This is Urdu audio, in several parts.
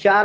4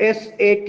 SAT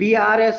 BRS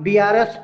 BRS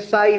SI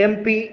MP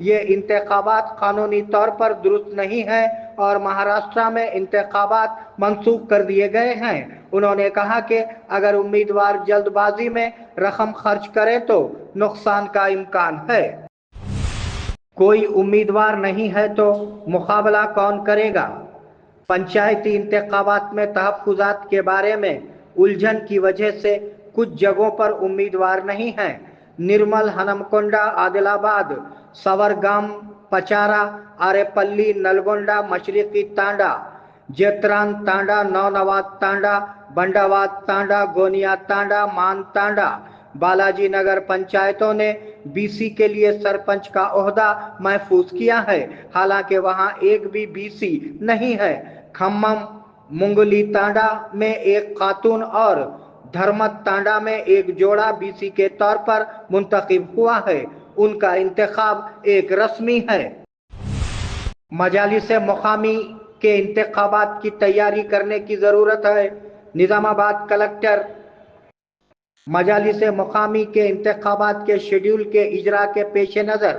یہ انتخابات قانونی طور پر درست نہیں ہے اور مہاراشٹر میں انتخابات منسوخ کر دیے گئے ہیں۔ انہوں نے کہا کہ اگر امیدوار جلد بازی میں رقم خرچ کرے تو نقصان کا امکان ہے۔ کوئی امیدوار نہیں ہے تو مقابلہ کون کرے گا؟ پنچایتی انتخابات میں تحفظات کے بارے میں الجھن کی وجہ سے کچھ جگہوں پر امیدوار نہیں ہیں۔ نرمل، ہنمکنڈا، عادل آباد، سورگام، پچارا، آرے پلی، نلگونڈا، مشرقی تانڈا، جیتران تانڈا، نونواد تانڈا، بنڈاواد تانڈا، گونیا تانڈا، مان تانڈا، بالاجی نگر پنچایتوں نے بی سی کے لیے سرپنچ کا عہدہ محفوظ کیا ہے، حالانکہ وہاں ایک بھی بی سی نہیں ہے۔ کھمم منگلی تانڈا میں ایک خاتون اور دھرمت تانڈا میں ایک جوڑا بی سی کے طور پر منتخب ہوا ہے، ان کا انتخاب ایک رسمی ہے۔ مجالس مقامی کے انتخابات کی تیاری کرنے کی ضرورت ہے۔ نظام آباد کلکٹر مجالس مقامی کے انتخابات کے شیڈول کے اجراء کے پیش نظر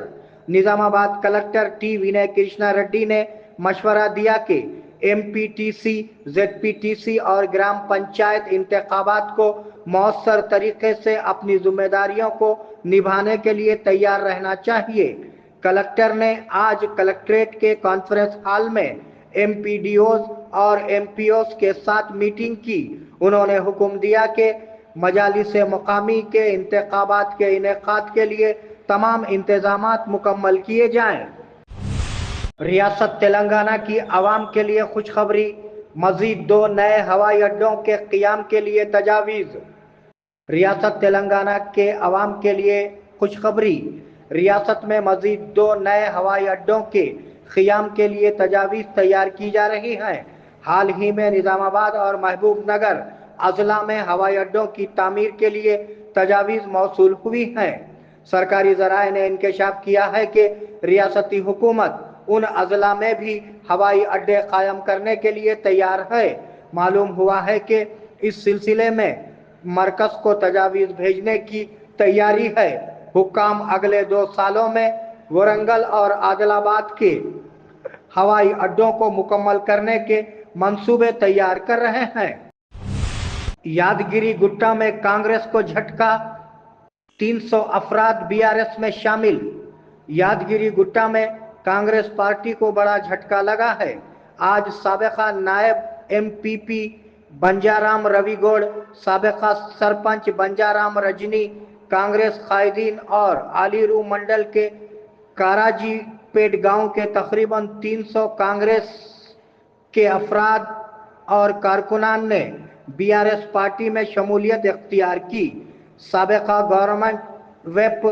Nizamabad collector T Vinay Krishna Reddy نے مشورہ دیا کہ M P T C, Z P T C اور گرام پنچایت انتخابات کو مؤثر طریقے سے اپنی ذمہ داریوں کو نبھانے کے لیے تیار رہنا چاہیے۔ کلکٹر نے آج کلکٹریٹ کے کانفرنس ہال میں ایم پی ڈی اوز اور ایم پی اوز کے ساتھ میٹنگ کی۔ انہوں نے حکم دیا کہ مجالس مقامی کے انتخابات کے انعقاد کے لیے تمام انتظامات مکمل کیے جائیں۔ ریاست تلنگانہ کی عوام کے لیے خوشخبری، مزید 2 نئے ہوائی اڈوں کے قیام کے لیے تجاویز۔ ریاست تلنگانہ کے عوام کے لیے خوشخبری، ریاست میں مزید 2 نئے ہوائی اڈوں کے قیام کے لیے تجاویز تیار کی جا رہی ہیں۔ حال ہی میں نظام آباد اور محبوب نگر اضلاع میں ہوائی اڈوں کی تعمیر کے لیے تجاویز موصول ہوئی ہیں۔ سرکاری ذرائع نے انکشاف کیا ہے کہ ریاستی حکومت ان اضلاع میں بھی ہوائی اڈے قائم کرنے کے لیے تیار ہے۔ معلوم ہوا ہے کہ اس سلسلے میں مرکز کو تجاویز بھیجنے کی تیاری ہے۔ حکام اگلے 2 سالوں میں ورنگل اور عادل آباد کے ہوائی اڈوں کو مکمل کرنے کے منصوبے تیار کر رہے ہیں۔ یادگیری گٹا میں کانگریس کو جھٹکا، 300 افراد بی آر ایس میں شامل۔ یادگیری گٹا میں کانگریس پارٹی کو بڑا جھٹکا لگا ہے۔ آج سابقہ نائب ایم پی پی بنجارام روی گوڑ، سابقہ سرپنچ بنجارام رجنی، کانگریس قائدین اور آلیرو منڈل کے کاراجی پیٹ گاؤں کے تقریباً 300 کانگریس کے افراد اور کارکنان نے بی آر ایس پارٹی میں شمولیت اختیار کی۔ سابقہ گورنمنٹ ویپ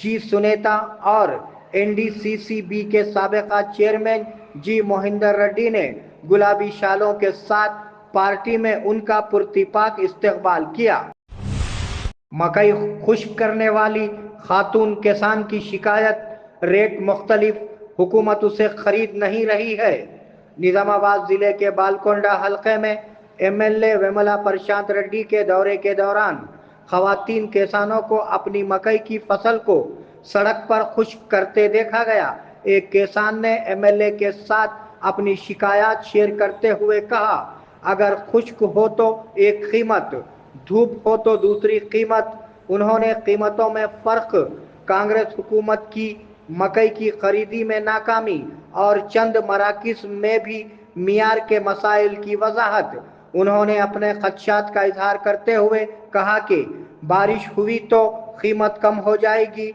جی سنیتا اور N D C C B کے سابقہ چیئرمین جی موہندر ریڈی نے گلابی شالوں کے ساتھ پارٹی میں ان کا پرتپاک استقبال کیا۔ مکئی خشک کرنے والی خاتون کسان کی شکایت، ریٹ مختلف، حکومت اسے خرید نہیں رہی ہے۔ نظام آباد ضلع کے بالکنڈا حلقے میں M L A Vemula Prashanth Reddy کے دورے کے دوران خواتین کسانوں کو اپنی مکئی کی فصل کو سڑک پر خشک کرتے دیکھا گیا۔ ایک کسان نے ایم ایل اے کے ساتھ اپنی شکایات شیئر کرتے ہوئے کہا، اگر خشک ہو تو ایک قیمت، دھوپ ہو تو دوسری قیمت۔ انہوں نے قیمتوں میں فرق، کانگریس حکومت کی مکئی کی خریدی میں ناکامی اور چند مراکز میں بھی معیار کے مسائل کی وضاحت۔ انہوں نے اپنے خدشات کا اظہار کرتے ہوئے کہا کہ بارش ہوئی تو قیمت کم ہو جائے گی،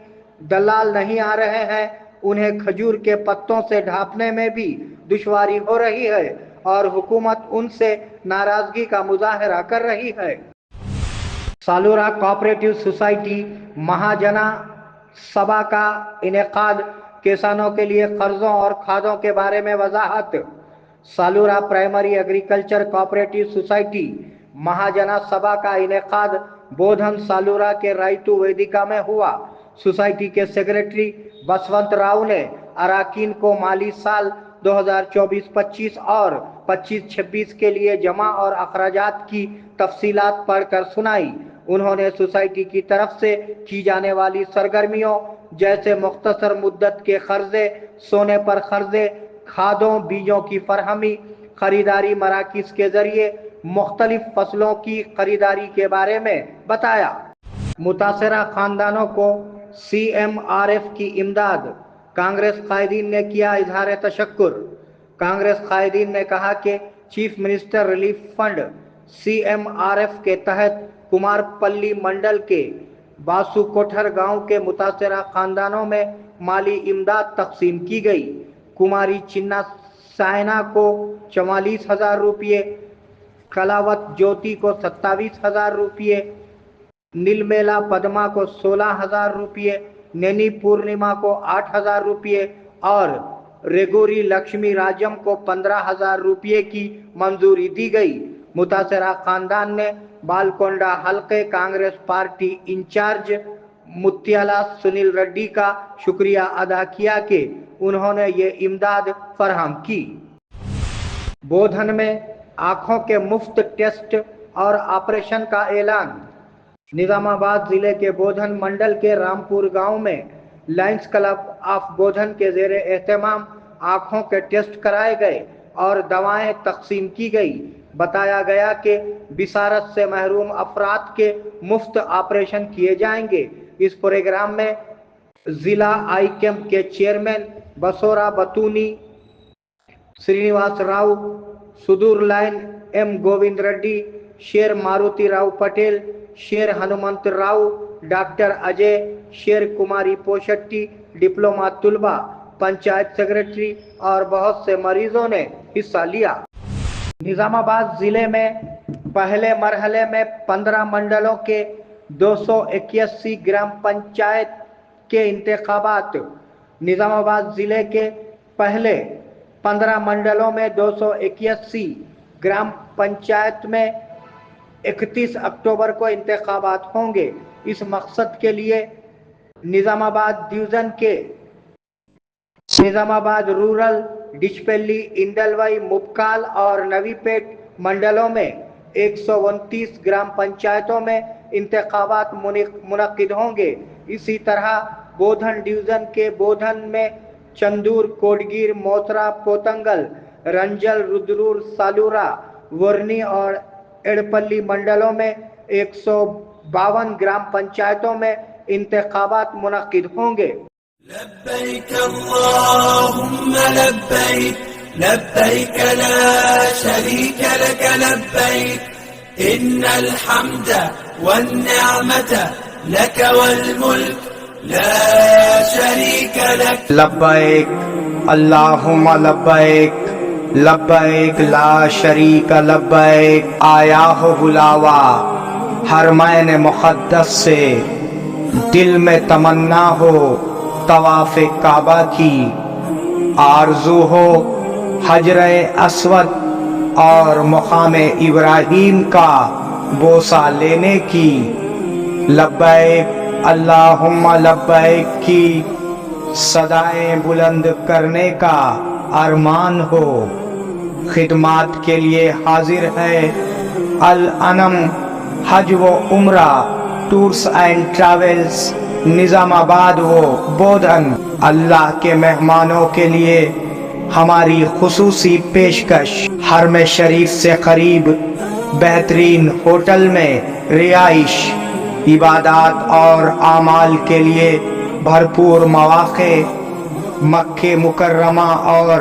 دلال نہیں آ رہے ہیں، انہیں کھجور کے پتوں سے ڈھانپنے میں بھی دشواری ہو رہی ہے اور حکومت ان سے ناراضگی کا مظاہرہ کر رہی ہے۔ سالورا کوآپریٹو سوسائٹی مہاجنا سبھا کا انعقاد، کسانوں کے لیے قرضوں اور کھادوں کے بارے میں وضاحت۔ Salura primary agriculture cooperative society Mahajana Sabha کا انعقاد بودھن سالورا کے رائتو ویدیکا میں ہوا۔ سوسائٹی کے سیکریٹری بسونت راؤ نے اراکین کو مالی سال 2024-25 اور 25-26 کے لیے جمع اور اخراجات کی تفصیلات پڑھ کر سنائی۔ انہوں نے سوسائٹی کی طرف سے کی جانے والی سرگرمیوں، جیسے مختصر مدت کے قرضے، سونے پر قرضے، کھادوں بیجوں کی فراہمی، خریداری مراکز کے ذریعے مختلف فصلوں کی خریداری کے بارے میں بتایا۔ متاثرہ خاندانوں کو CMRF کی امداد، کانگریس قائدین نے کیا اظہار تشکر۔ کانگریس قائدین نے کہا کہ chief minister relief fund CMRF کے تحت کمار پلی منڈل کے باسو کوٹھر گاؤں کے متاثرہ خاندانوں میں مالی امداد تقسیم کی گئی۔ کماری چنا سائنا کو 44,000 روپے، کلاوت جوتی کو 27,000 روپے، نیلمیلا پدما کو 16,000 روپے، نینی پورنیما کو 8,000 روپے اور ریگوری لکشمی راجم کو 15,000 روپے کی منظوری دی گئی۔ متاثرہ خاندان نے بالکونڈا حلقے Congress party in charge Muthyala Sunil Reddy کا شکریہ ادا کیا کہ انہوں نے یہ امداد فراہم کی۔ بودھن میں آنکھوں کے مفت ٹیسٹ اور آپریشن کا اعلان۔ نظام آباد ضلع کے بودھن منڈل کے رامپور گاؤں میں لائنز کلب آف بودھن کے زیر اہتمام آنکھوں کے ٹیسٹ کرائے گئے اور دوائیں تقسیم کی گئی۔ بتایا گیا کہ بصارت سے محروم افراد کے مفت آپریشن کیے جائیں گے۔ اس پروگرام میں ضلع آئی کیمپ کے چیئرمین بسورا بتونی، سرینواس راؤ، سدور لائن M گووند ریڈی، شیر ماروتی راؤ پٹیل، شیر ہنمنت راؤ، ڈاکٹر اجے، شیر کماری پوشٹی، ڈپلومہ طلبہ، پنچایت سیکرٹری اور بہت سے مریضوں نے حصہ لیا۔ نظام آباد ضلع میں پہلے مرحلے میں 15 منڈلوں کے 281 گرام پنچایت کے انتخابات۔ نظام آباد ضلع کے پہلے 15 منڈلوں میں 281 گرام پنچایت میں 31 اکتوبر کو انتخابات ہوں گے۔ اس مقصد کے لیے نظام آباد ڈویژن کے نظام آباد رورل، ڈچپلی، اندلوئی، مبکال اور نوی پیٹ منڈلوں میں 129 گرام پنچایتوں میں انتخابات منعقد ہوں گے۔ اسی طرح بودھن ڈویژن کے بودھن میں چندور، کوڈگیر، موترا، پوتنگل، رنجل، رودرور، سالورا، ورنی اور ایڑپلی منڈلوں میں 152 گرام پنچایتوں میں انتخابات منعقد ہوں گے۔ لبيك اللهم لبيك لبيك لا شريك لك لبيك إن الحمد والنعمة لك والملك لا شريك لك لبیک اللہم لبیک لبیک لا شریک لبیک۔ آیا ہو بلاوا حرمین مقدس سے، دل میں تمنا ہو طواف کعبہ کی، آرزو ہو حجر اسود اور مقام ابراہیم کا بوسہ لینے کی۔ لبیک اللہم لبیک کی صدائیں بلند کرنے کا ارمان ہو۔ خدمات کے لیے حاضر ہے الانم حج و عمرہ ٹورز اینڈ ٹریولز، نظام آباد و بودھن۔ اللہ کے مہمانوں کے لیے ہماری خصوصی پیشکش، حرم شریف سے قریب بہترین ہوٹل میں رہائش، عبادات اور اعمال کے لیے بھرپور مواقع، مکہ مکرمہ اور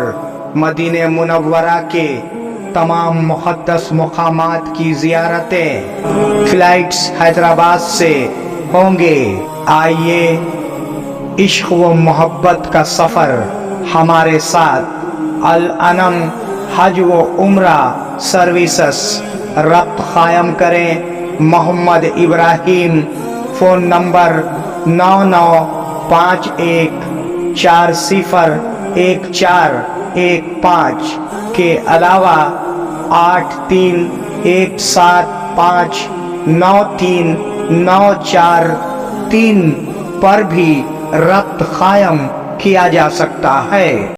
مدینہ منورہ کے تمام مقدس مقامات کی زیارتیں۔ فلائٹس حیدرآباد سے ہوں گے۔ آئیے عشق و محبت کا سفر ہمارے ساتھ۔ الانم حج و عمرہ سروسز ربط قائم کریں محمد ابراہیم، فون نمبر 9951401415 کے علاوہ 8317593943 پر بھی ربط قائم کیا جا سکتا ہے۔